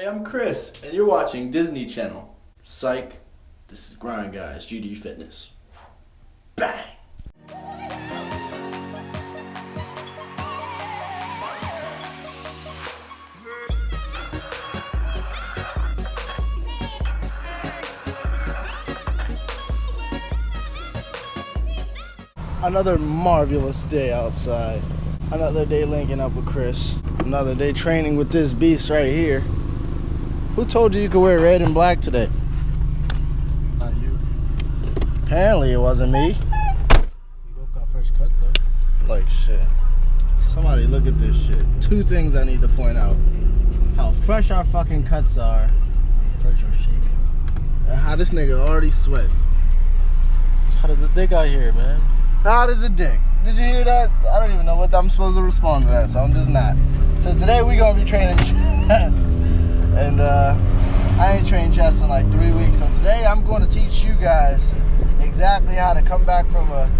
Hey, I'm Chris, and you're watching Disney Channel. Psych. This is Grind Guys, GD Fitness. Bang! Another marvelous day outside. Another day linking up with Chris. Another day training with this beast right here. Who told you could wear red and black today? Not you. Apparently it wasn't me. We both got fresh cuts though. Like shit. Somebody look at this shit. Two things I need to point out. How fresh our fucking cuts are. Fresh or shaven. And how this nigga already sweat. How does it dig out here, man? Hot as a dick. Did you hear that? I don't even know what I'm supposed to respond to that, so I'm just not. So today we gonna be training chest. And I ain't trained chest in like 3 weeks. So today I'm going to teach you guys exactly how to come back from a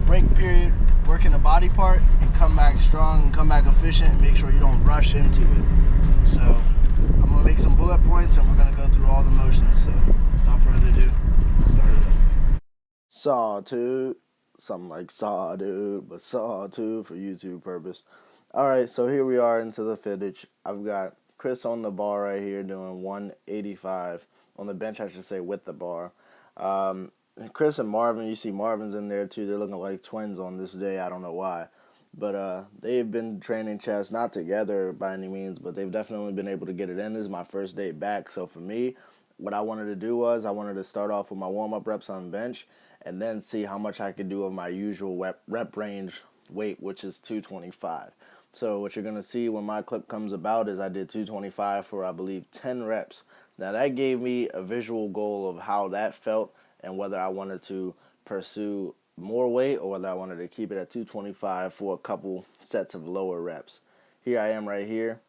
break period, working a body part, and come back strong and come back efficient and make sure you don't rush into it. So I'm gonna make some bullet points and we're gonna go through all the motions. So without further ado, start it up. Sawtooth. Something like sawdude, but sawtooth for YouTube purpose. Alright, so here we are into the footage. I've got Chris on the bar right here doing 185. On the bench, I should say, with the bar. Chris and Marvin, you see Marvin's in there too. They're looking like twins on this day. I don't know why. But they've been training chest, not together by any means, but they've definitely been able to get it in. This is my first day back. So for me, what I wanted to do was I wanted to start off with my warm-up reps on bench and then see how much I could do of my usual rep range weight, which is 225. So what you're going to see when my clip comes about is I did 225 for, I believe, 10 reps. Now that gave me a visual goal of how that felt and whether I wanted to pursue more weight or whether I wanted to keep it at 225 for a couple sets of lower reps. Here I am right here.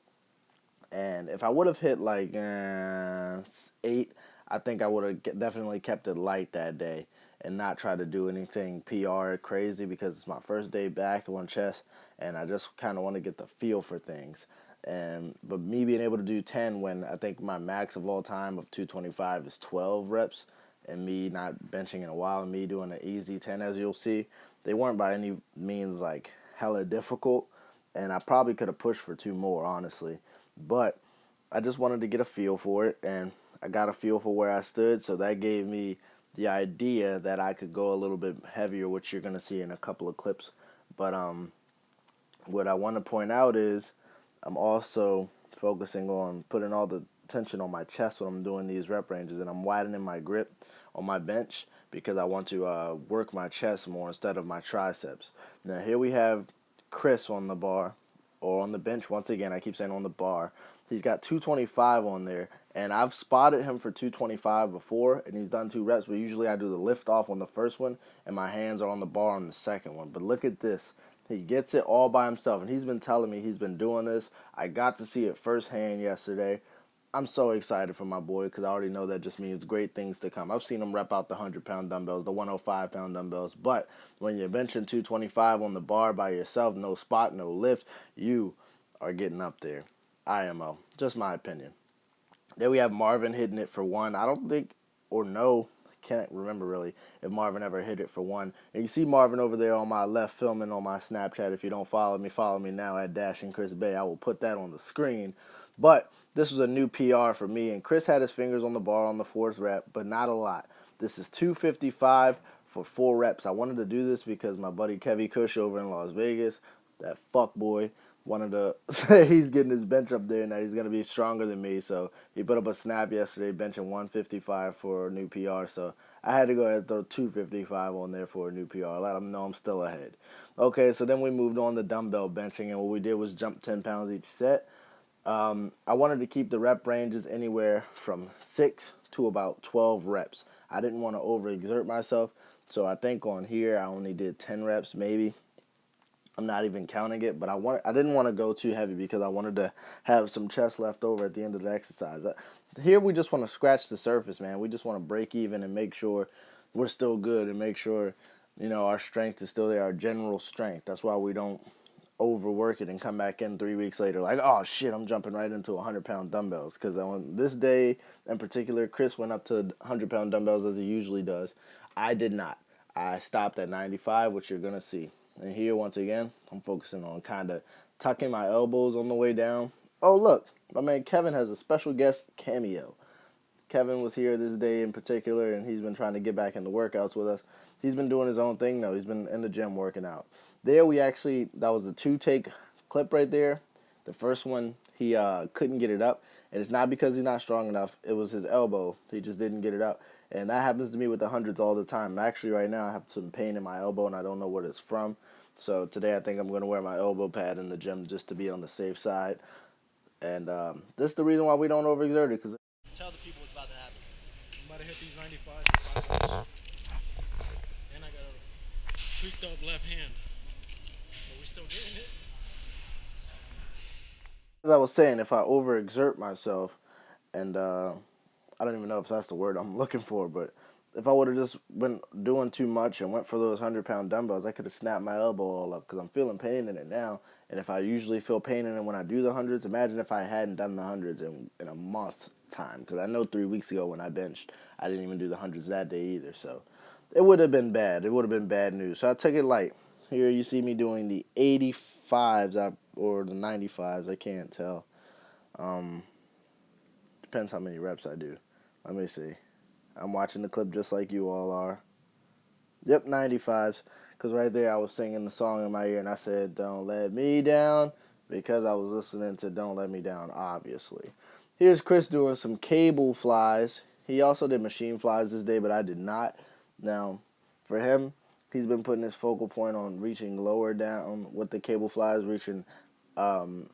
And if I would have hit like 8, I think I would have definitely kept it light that day and not try to do anything PR crazy because it's my first day back on chest and I just kind of want to get the feel for things. But me being able to do 10 when I think my max of all time of 225 is 12 reps and me not benching in a while and me doing an easy 10, as you'll see, they weren't by any means like hella difficult and I probably could have pushed for 2 more, honestly. But I just wanted to get a feel for it, and I got a feel for where I stood, so that gave me the idea that I could go a little bit heavier, which you're going to see in a couple of clips. But what I want to point out is I'm also focusing on putting all the tension on my chest when I'm doing these rep ranges, and I'm widening my grip on my bench because I want to work my chest more instead of my triceps. Now here we have Chris on the bar, or on the bench once again. I keep saying on the bar. He's got 225 on there, and I've spotted him for 225 before, and he's done 2 reps, but usually I do the lift off on the first one, and my hands are on the bar on the second one. But look at this. He gets it all by himself, and he's been telling me he's been doing this. I got to see it firsthand yesterday. I'm so excited for my boy because I already know that just means great things to come. I've seen him rep out the 100-pound dumbbells, the 105-pound dumbbells, but when you're benching 225 on the bar by yourself, no spot, no lift, you are getting up there. IMO, just my opinion. Then we have Marvin hitting it for 1. I don't think, or no, can't remember really if Marvin ever hit it for 1. And you see Marvin over there on my left filming on my Snapchat. If you don't follow me now at Dashing Chris Bay. I will put that on the screen. But this was a new PR for me, and Chris had his fingers on the bar on the 4th rep, but not a lot. This is 255 for 4 reps. I wanted to do this because my buddy Kevy Cush over in Las Vegas, that fuck boy, wanted to say he's getting his bench up there and that he's going to be stronger than me. So he put up a snap yesterday benching 155 for a new PR. So I had to go ahead and throw 255 on there for a new PR. Let him know I'm still ahead. Okay, so then we moved on to dumbbell benching, and what we did was jump 10 pounds each set. I wanted to keep the rep ranges anywhere from 6 to about 12 reps. I didn't want to overexert myself, so I think on here I only did 10 reps maybe. I'm not even counting it, but I didn't want to go too heavy because I wanted to have some chest left over at the end of the exercise. Here we just want to scratch the surface, man. We just want to break even and make sure we're still good and make sure, our strength is still there, our general strength. That's why we don't overwork it and come back in 3 weeks later like, oh shit, I'm jumping right into 100-pound dumbbells. Because on this day in particular, Chris went up to 100-pound dumbbells as he usually does. I did not. I stopped at 95, which you're going to see. And here, once again, I'm focusing on kind of tucking my elbows on the way down. Oh, look, my man Kevin has a special guest cameo. Kevin was here this day in particular, and he's been trying to get back into workouts with us. He's been doing his own thing, though. He's been in the gym working out. There we actually, that was a 2-take clip right there. The first one, he couldn't get it up. And it's not because he's not strong enough. It was his elbow. He just didn't get it up. And that happens to me with the hundreds all the time. Actually, right now, I have some pain in my elbow, and I don't know what it's from. So today I think I'm going to wear my elbow pad in the gym just to be on the safe side. And this is the reason why we don't overexert it. Cause tell the people what's about to happen. I'm about to hit these 95s. And I got a tweaked up left hand. But we still getting it. As I was saying, if I overexert myself, and I don't even know if that's the word I'm looking for, but if I would have just been doing too much and went for those 100-pound dumbbells, I could have snapped my elbow all up because I'm feeling pain in it now. And if I usually feel pain in it when I do the hundreds, imagine if I hadn't done the hundreds in a month's time. Because I know 3 weeks ago when I benched, I didn't even do the hundreds that day either. So it would have been bad. It would have been bad news. So I took it light. Here you see me doing the 85s or the 95s. I can't tell. Depends how many reps I do. Let me see. I'm watching the clip just like you all are. Yep, 95s. Because right there I was singing the song in my ear and I said, "Don't Let Me Down," because I was listening to "Don't Let Me Down," obviously. Here's Chris doing some cable flies. He also did machine flies this day, but I did not. Now, for him, he's been putting his focal point on reaching lower down with the cable flies, reaching down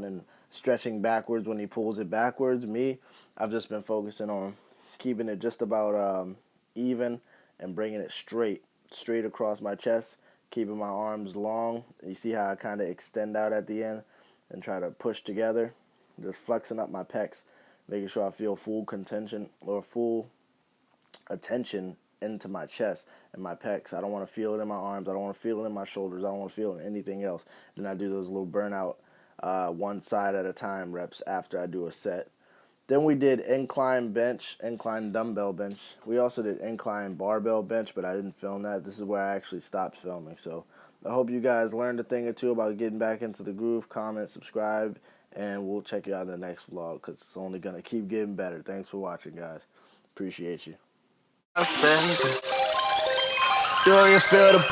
and stretching backwards when he pulls it backwards. Me, I've just been focusing on keeping it just about even and bringing it straight across my chest, keeping my arms long. You see how I kind of extend out at the end and try to push together, just flexing up my pecs, making sure I feel full contention or full attention into my chest and my pecs. I don't want to feel it in my arms. I don't want to feel it in my shoulders. I don't want to feel it in anything else. Then I do those little burnout one side at a time reps after I do a set. Then we did incline dumbbell bench. We also did incline barbell bench, but I didn't film that. This is where I actually stopped filming. So I hope you guys learned a thing or two about getting back into the groove. Comment, subscribe, and we'll check you out in the next vlog because it's only going to keep getting better. Thanks for watching, guys. Appreciate you. Do you feel the